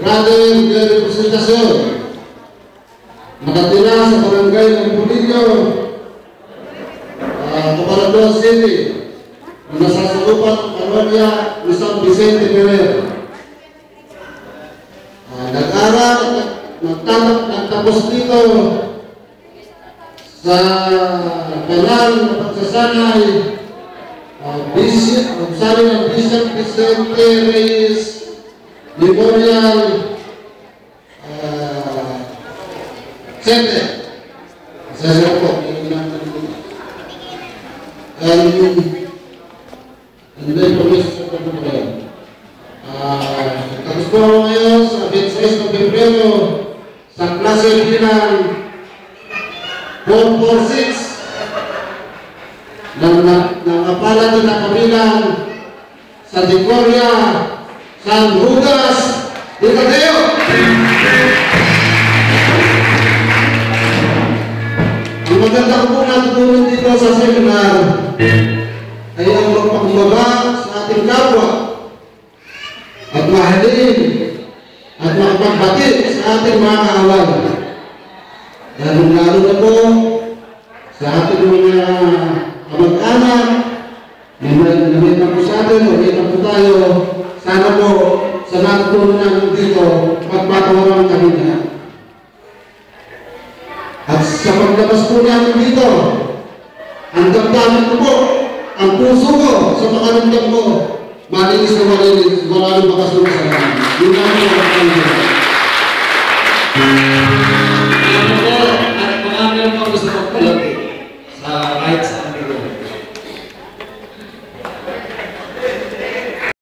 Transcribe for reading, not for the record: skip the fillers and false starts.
Brother de Representación, nakatira sa Barangay ng Pulillo, Camarado City, nasasakupan ng Parolya ni San Vicente Ferrer. Nag-aral, nagtapos dito sa banal na pagsasanay sabi ng Bishop Vicente Reyes Memorial Center sa Singapore. And then promise sa pagkakas. Tapos po ako ngayon sa 26 ng Pebrero sa klase bilang 446 ng apalan na kabilang sa Decoria, San Judas, Nicodeo. Ang maganda ko po natutunan dito sa seminar ay ang magpakumbaba sa ating kapwa at mahalin at makapagbatid sa ating mga kaaway. Lalo na po sa ating mga kamag-anak, namit na po sa atin, magkita po tayo, sana po sa natutunan natin dito, magpatawaran kami na. At sa paglabas po natin dito, ang damdamin ko po, ang puso ko sa makaramdam ko, malinis na malinis, maraming bakas na sa lahat. Yun namin ang pagkakas.